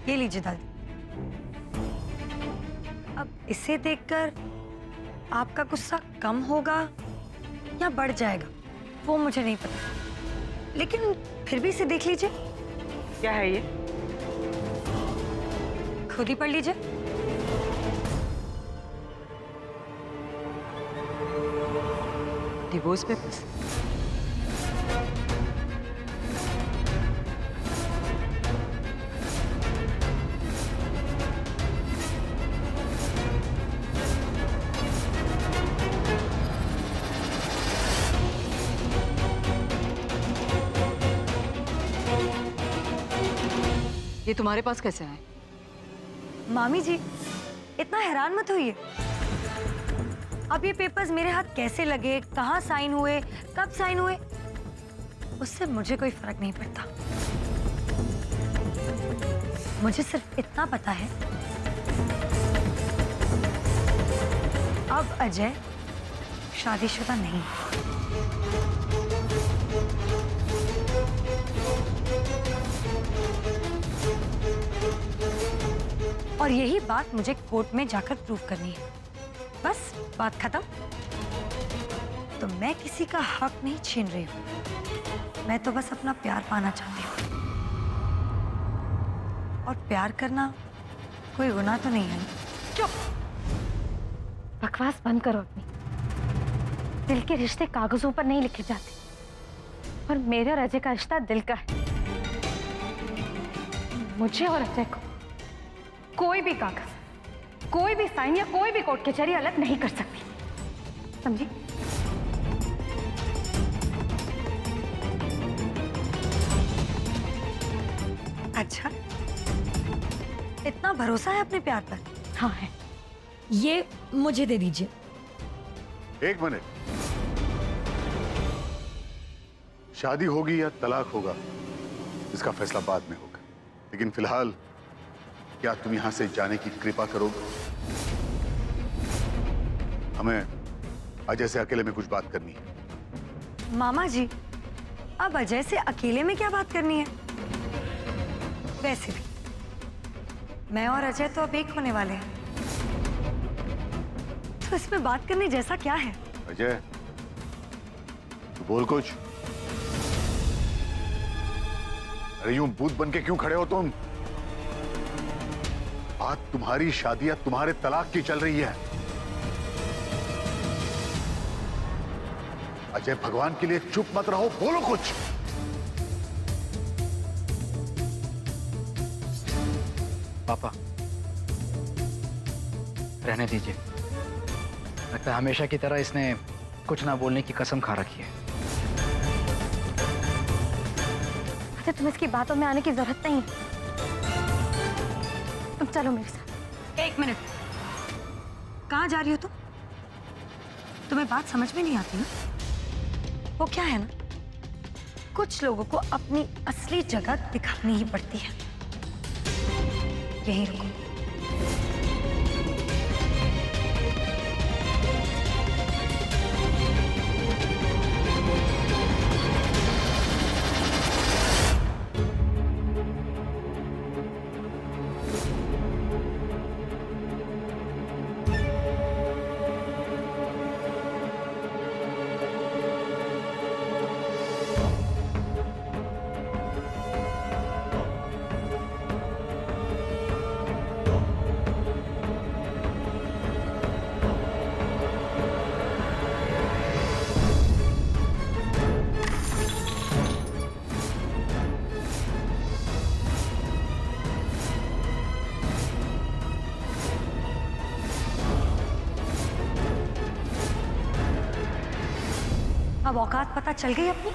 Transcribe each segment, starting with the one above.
ये लीजिए दादी। अब इसे देखकर आपका गुस्सा कम होगा या बढ़ जाएगा वो मुझे नहीं पता, लेकिन फिर भी इसे देख लीजिए। क्या है ये? खुद ही पढ़ लीजिए। Divorce papers? ये तुम्हारे पास कैसे आए? मामी जी, इतना हैरान मत होइए। अब ये पेपर्स मेरे हाथ कैसे लगे, कहाँ साइन हुए, कब साइन हुए, उससे मुझे कोई फर्क नहीं पड़ता। मुझे सिर्फ इतना पता है, अब अजय शादीशुदा नहीं है। और यही बात मुझे कोर्ट में जाकर प्रूव करनी है। बस बात खत्म। तो मैं किसी का हक नहीं छीन रही हूं, मैं तो बस अपना प्यार पाना चाहती हूँ। और प्यार करना कोई गुनाह तो नहीं है ना? चुप, बकवास बंद करो अपनी। दिल के रिश्ते कागजों पर नहीं लिखे जाते, और मेरे और अजय का रिश्ता दिल का है। मुझे और अजय को कोई भी कागज, कोई भी साइन या कोई भी कोर्ट कचहरी अलग नहीं कर सकती, समझी? अच्छा, इतना भरोसा है अपने प्यार पर? हाँ है। ये मुझे दे दीजिए। एक मिनट, शादी होगी या तलाक होगा इसका फैसला बाद में होगा, लेकिन फिलहाल क्या तुम यहां से जाने की कृपा करोगे? हमें अजय से अकेले में कुछ बात करनी है। मामा जी, अब अजय से अकेले में क्या बात करनी है? वैसे भी मैं और अजय तो अब एक होने वाले हैं, तो इसमें बात करने जैसा क्या है? अजय, तू बोल कुछ। अरे यूं भूत बन के क्यों खड़े हो तुम? बात तुम्हारी शादी या तुम्हारे तलाक की चल रही है। अजय, भगवान के लिए चुप मत रहो, बोलो कुछ। पापा, रहने दीजिए। लगता है हमेशा की तरह इसने कुछ ना बोलने की कसम खा रखी है। अजय, तुम्हें इसकी बातों में आने की जरूरत नहीं, तुम चलो मेरे साथ। एक मिनट, कहाँ जा रही हो तुम? तुम्हें बात समझ में नहीं आती ना? वो क्या है ना, कुछ लोगों को अपनी असली जगह दिखानी ही पड़ती है। यहीं रुको। अब औकात पता चल गई अपनी,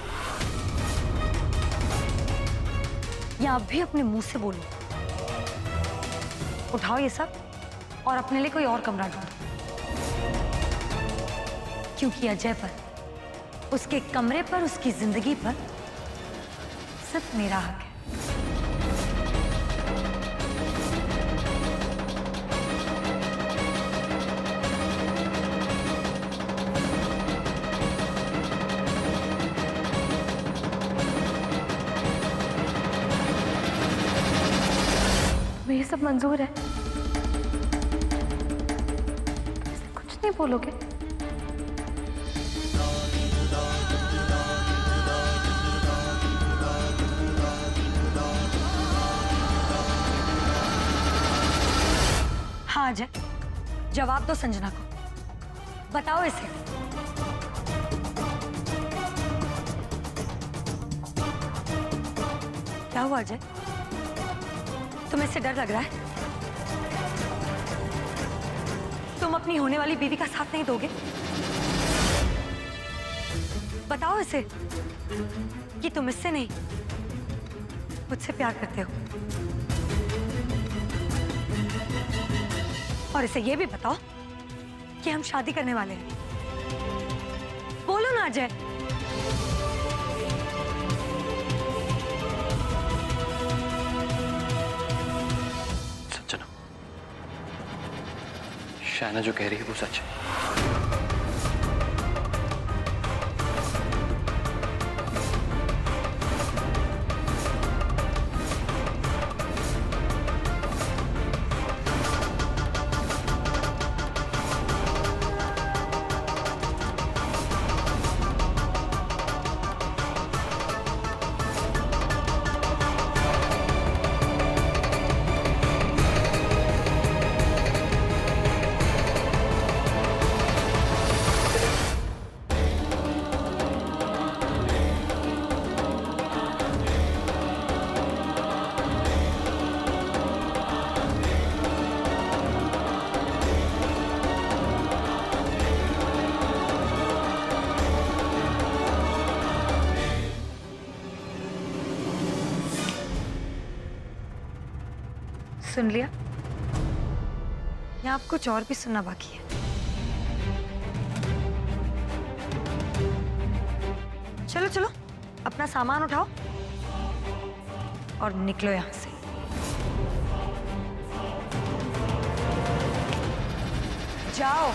या अब भी अपने मुंह से बोलो? उठाओ ये सब और अपने लिए कोई और कमरा ढूंढो, क्योंकि अजय पर, उसके कमरे पर, उसकी जिंदगी पर सिर्फ मेरा हक है। तुम्हें ये सब मंजूर है? कुछ नहीं बोलोगे? हाँ अजय, जवाब दो संजना को, बताओ इसे। क्या हुआ अजय, तुम्हें इससे डर लग रहा है? तुम अपनी होने वाली बीवी का साथ नहीं दोगे? बताओ इसे कि तुम इससे नहीं, मुझसे प्यार करते हो। और इसे ये भी बताओ कि हम शादी करने वाले हैं। बोलो ना अजय। संजना, शायना जो कह रही है वो सच है। सुन लिया? या आप कुछ और भी सुनना बाकी है? चलो चलो, अपना सामान उठाओ और निकलो यहां से। जाओ।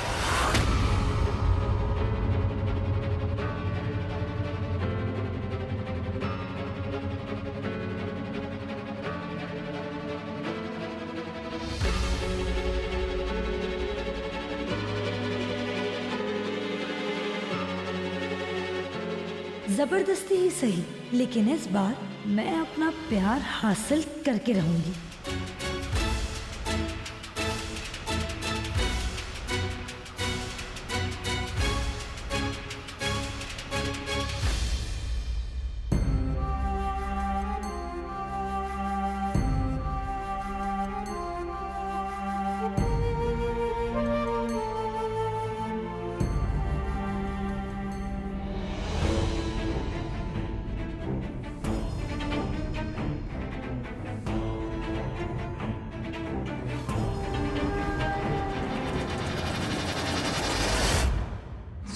जबरदस्ती ही सही, लेकिन इस बार मैं अपना प्यार हासिल करके रहूंगी।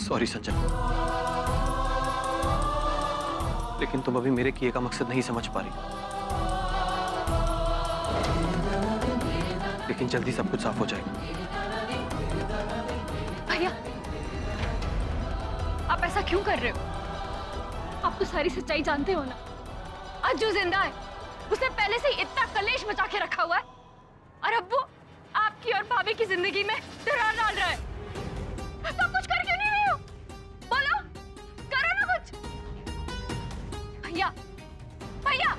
सॉरी संजना, लेकिन तुम अभी मेरे किए का मकसद नहीं समझ पा रही। लेकिन जल्दी सब कुछ साफ हो जाएगा। भैया, आप ऐसा क्यों कर रहे हो? आप तो सारी सच्चाई जानते हो ना। आज जो जिंदा है उसने पहले से ही इतना कलेश मचा के रखा हुआ है, और अब वो आपकी और भाभी की जिंदगी में दरार डाल रहा है। तो कुछ कर क्यों नहीं रही हो? बोलो, करो ना कुछ। भैया, भैया,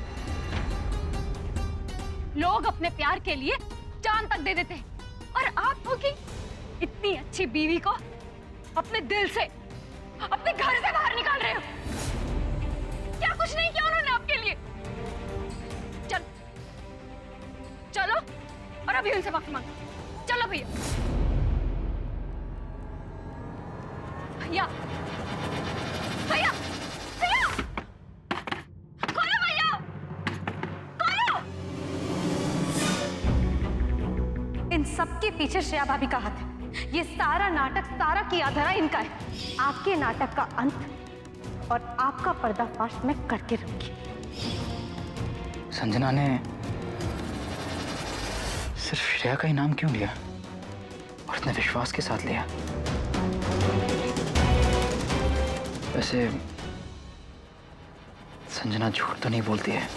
लोग अपने प्यार के लिए जान तक दे देते हैं, और आप हो कि इतनी अच्छी बीवी को अपने दिल से, अपने घर से बाहर निकाल रहे हो। क्या कुछ नहीं किया उन्होंने आपके लिए? चलो और अभी उनसे माफी मांगो। चलो भैया। भैया, भैया, भैया, खोलो भैया, खोलो। इन सबके पीछे श्रेया भाभी का हाथ है। ये सारा नाटक, सारा किया धरा इनका है। आपके नाटक का अंत और आपका पर्दाफाश मैं करके रहूंगी। संजना ने सिर्फ श्रेया का ही नाम क्यों लिया और इतने विश्वास के साथ लिया? वैसे संजना झूठ तो नहीं बोलती है।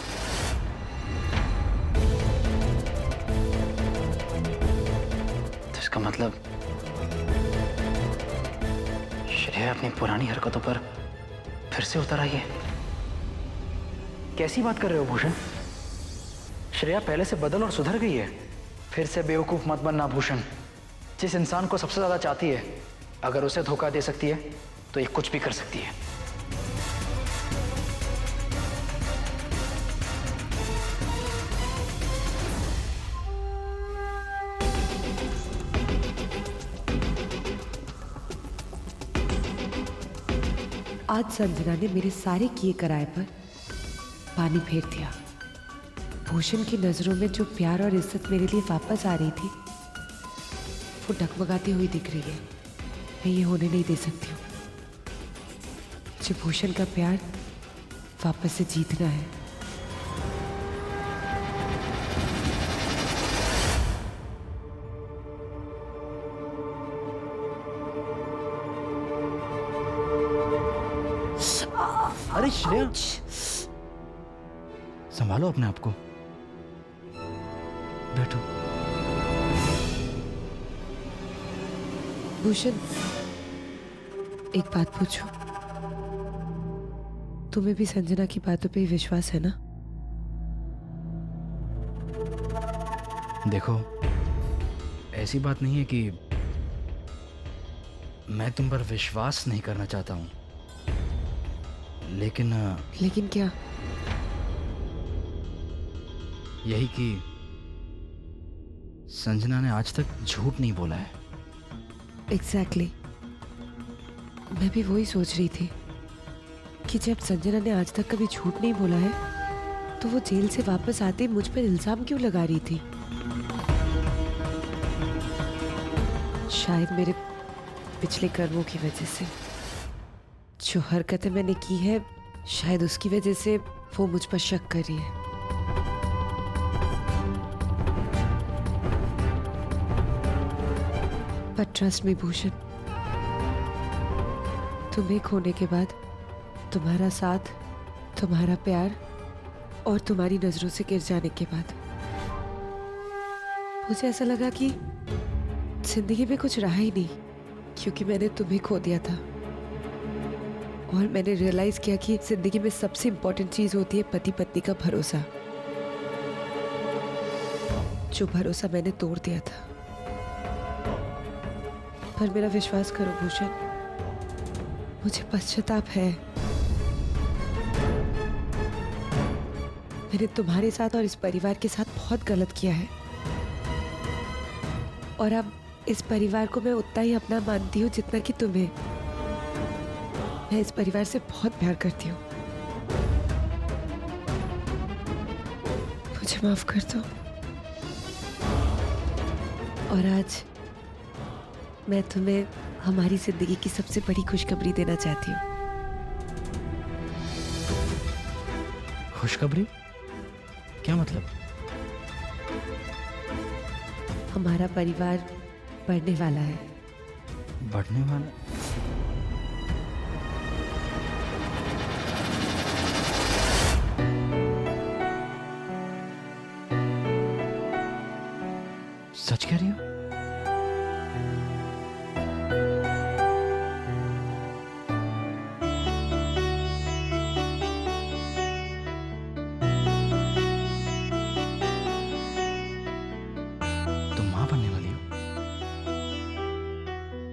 मतलब श्रेया अपनी पुरानी हरकतों पर फिर से उतर आई है? कैसी बात कर रहे हो भूषण? श्रेया पहले से बदल और सुधर गई है। फिर से बेवकूफ मत बनना भूषण। जिस इंसान को सबसे ज्यादा चाहती है, अगर उसे धोखा दे सकती है तो ये कुछ भी कर सकती है। आज संजना ने मेरे सारे किए कराए पर पानी फेर दिया। भूषण की नजरों में जो प्यार और इज्जत मेरे लिए वापस आ रही थी, वो डगमगाती हुई दिख रही है। मैं ये होने नहीं दे सकती हूँ। मुझे भूषण का प्यार वापस से जीतना है। अरे श्रेया, संभालो अपने आप को। बैठो। भूषण, एक बात पूछूं? तुम्हें भी संजना की बातों पे ही विश्वास है ना? देखो, ऐसी बात नहीं है कि मैं तुम पर विश्वास नहीं करना चाहता हूं, लेकिन क्या? यही कि संजना ने आज तक झूठ नहीं बोला है। एग्जैक्टली। मैं भी वही सोच रही थी कि जब संजना ने आज तक कभी झूठ नहीं बोला है, तो वो जेल से वापस आते मुझ पर इल्जाम क्यों लगा रही थी? शायद मेरे पिछले कर्मों की वजह से। जो हरकतें मैंने की है, शायद उसकी वजह से वो मुझ पर शक कर रही है। पर ट्रस्ट मी भूषण, तुम्हें खोने के बाद तुम्हारा साथ, तुम्हारा प्यार और तुम्हारी नजरों से गिर जाने के बाद मुझे ऐसा लगा कि जिंदगी में कुछ रहा ही नहीं, क्योंकि मैंने तुम्हें खो दिया था। और मैंने रियलाइज किया कि जिंदगी में सबसे इंपॉर्टेंट चीज होती है पति पत्नी का भरोसा, जो भरोसा मैंने तोड़ दिया था। पर मेरा विश्वास करो भूषण, मुझे पश्चाताप है। मैंने तुम्हारे साथ और इस परिवार के साथ बहुत गलत किया है, और अब इस परिवार को मैं उतना ही अपना मानती हूँ जितना कि तुम्हें। मैं इस परिवार से बहुत प्यार करती हूँ। मुझे माफ कर दो। और आज मैं तुम्हें हमारी जिंदगी की सबसे बड़ी खुशखबरी देना चाहती हूँ। खुशखबरी? क्या मतलब? हमारा परिवार बढ़ने वाला है। बढ़ने वाला? सच कह रही हो? तुम मां बनने वाली हो?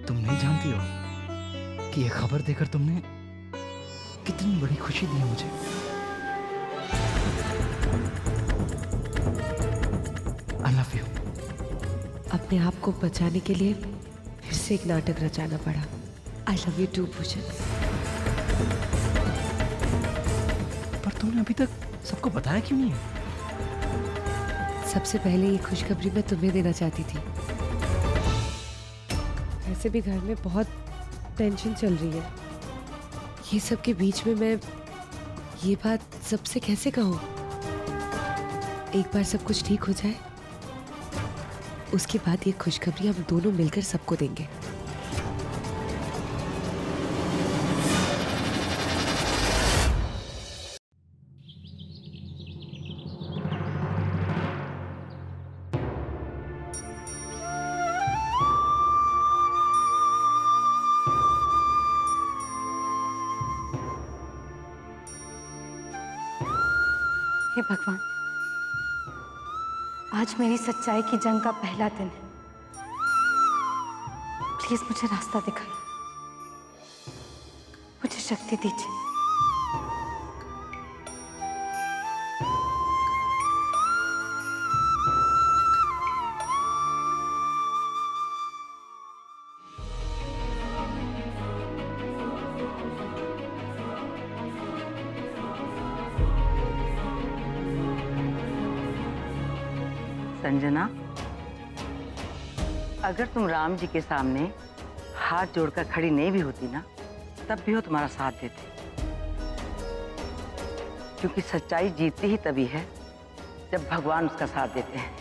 तुम नहीं जानती हो कि यह खबर देकर तुमने कितनी बड़ी खुशी दी है मुझे। आई लव यू। अपने आप को बचाने के लिए फिर से एक नाटक रचाना पड़ा। I love you too Bhushan. पर तुमने अभी तक सबको बताया क्यों नहीं? सबसे पहले ये खुशखबरी मैं तुम्हें देना चाहती थी। वैसे भी घर में बहुत टेंशन चल रही है। ये सब के बीच में मैं ये बात सबसे कैसे कहूँ? एक बार सब कुछ ठीक हो जाए, उसके बाद ये खुशखबरी हम दोनों मिलकर सबको देंगे। हे भगवान, आज मेरी सच्चाई की जंग का पहला दिन है। प्लीज मुझे रास्ता दिखाइए, मुझे शक्ति दीजिए। संजना, अगर तुम राम जी के सामने हाथ जोड़कर खड़ी नहीं भी होती ना, तब भी वो तुम्हारा साथ देते, क्योंकि सच्चाई जीतती ही तभी है जब भगवान उसका साथ देते हैं।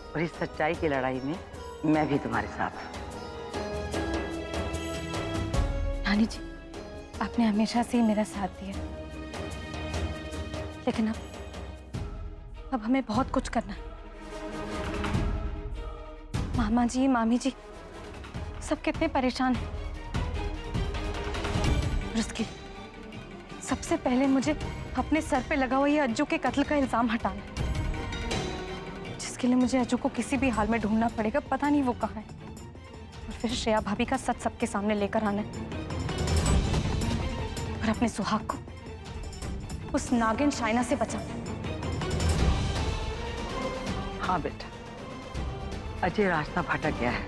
और इस सच्चाई की लड़ाई में मैं भी तुम्हारे साथ हूं। नानी जी, आपने हमेशा से ही मेरा साथ दिया, लेकिन अब हमें बहुत कुछ करना है। मामा जी, मामी जी सब कितने परेशान हैं। और उसके सबसे पहले मुझे अपने सर पे लगा हुआ ये अज्जू के कत्ल का इल्जाम हटाना है, जिसके लिए मुझे अज्जू को किसी भी हाल में ढूंढना पड़ेगा। पता नहीं वो कहाँ है। और फिर श्रेया भाभी का सच सबके सामने लेकर आना है और अपने सुहाग को उस नागिन शाइना से बचाना। हाँ बेटा, अजय रास्ता भटक गया है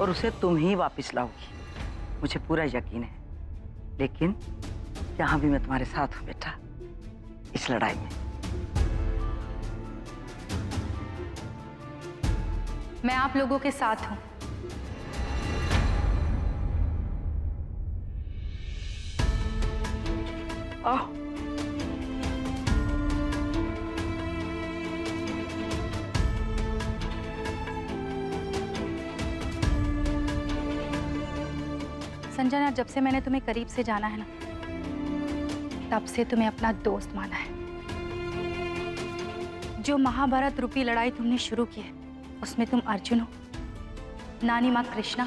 और उसे तुम ही वापस लाओगी, मुझे पूरा यकीन है। लेकिन यहाँ भी मैं तुम्हारे साथ हूँ बेटा, इस लड़ाई में। मैं आप लोगों के साथ हूँ। आओ। संजना, जब से मैंने तुम्हें करीब से जाना है ना, तब से तुम्हें अपना दोस्त माना है। जो महाभारत रूपी लड़ाई तुमने शुरू की है, उसमें तुम अर्जुन हो, नानी माँ कृष्णा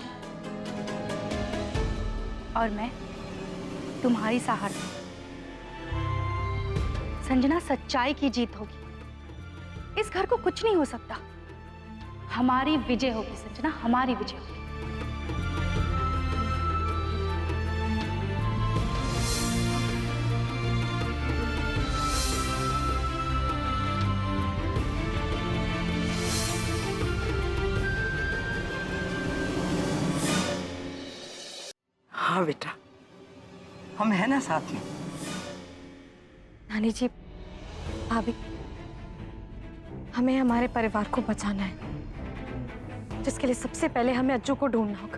और मैं तुम्हारी सहारा। संजना, सच्चाई की जीत होगी। इस घर को कुछ नहीं हो सकता। हमारी विजय होगी संजना, हमारी विजय होगी। हाँ बेटा, हम हैं ना साथ में। नानी जी, भाभी, हमें हमारे परिवार को बचाना है, जिसके लिए सबसे पहले हमें अज्जू को ढूंढना होगा।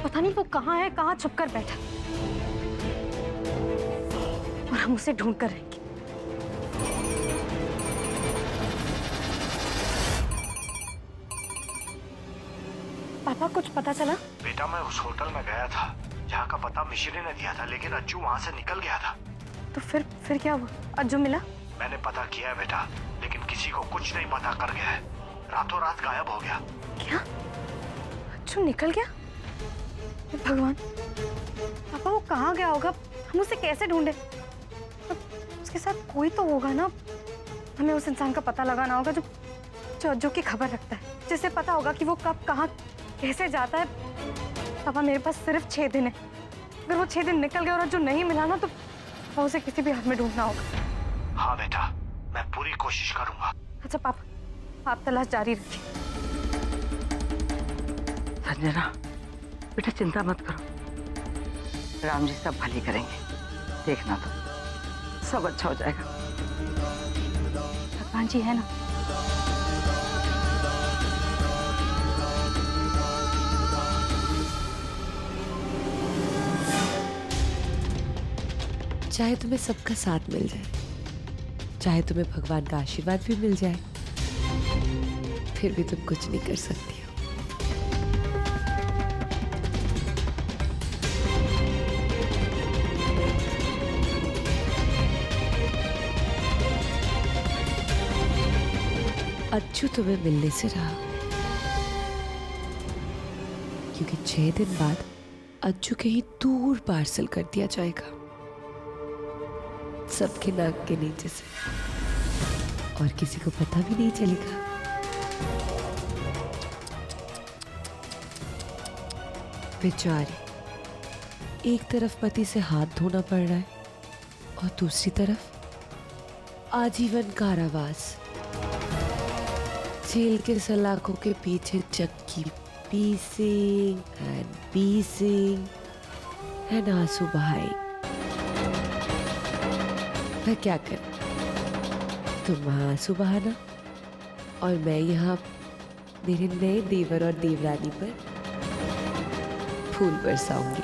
पता नहीं वो कहाँ है, कहाँ छुपकर बैठा, और हम उसे ढूंढ कर रहेंगे। पापा, कुछ पता चला? बेटा, मैं उस होटल में गया था जहाँ का पता मिश्री ने दिया था, लेकिन अज्जू वहाँ से निकल गया था। तो फिर क्या हुआ? अज्जू मिला? मैंने पता किया है बेटा, लेकिन किसी को कुछ नहीं पता कर गया है। रातों रात गायब हो गया। क्या? अज्जू निकल गया? हे भगवान, पापा वो कहाँ गया होगा? हम उसे कैसे ढूंढे? उसके साथ कोई तो होगा ना। हमें उस इंसान का पता लगाना होगा जो अज्जू की खबर रखता है, जिसे पता होगा कि वो कब, कहाँ, कैसे जाता है। पापा, मेरे पास सिर्फ 6 दिन है। अगर वो 6 दिन निकल गए और अज्जू नहीं मिला ना, तो उसे किसी भी हाल में ढूंढना होगा। हाँ बेटा, मैं पूरी कोशिश करूंगा। अच्छा पापा, आप तलाश जारी रखिए। संजना बेटा, चिंता मत करो, राम जी सब भली करेंगे। देखना तो सब अच्छा हो जाएगा। भगवान जी है ना। चाहे तुम्हें सबका साथ मिल जाए, चाहे तुम्हें भगवान का आशीर्वाद भी मिल जाए, फिर भी तुम कुछ नहीं कर सकती हो। अज्जू तुम्हें मिलने से रहा, क्योंकि 6 दिन बाद अज्जू कहीं दूर पार्सल कर दिया जाएगा। सबके नाक के नीचे से, और किसी को पता भी नहीं चलेगा। बेचारी, एक तरफ पति से हाथ धोना पड़ रहा है और दूसरी तरफ आजीवन कारावास, जेल के सलाखों के पीछे चक्की पीसिंग एंड आंसू बहाई। मैं क्या करूं? तुम वहां आंसू बहाना और मैं यहाँ मेरे नए देवर और देवरानी पर फूल बरसाऊंगी।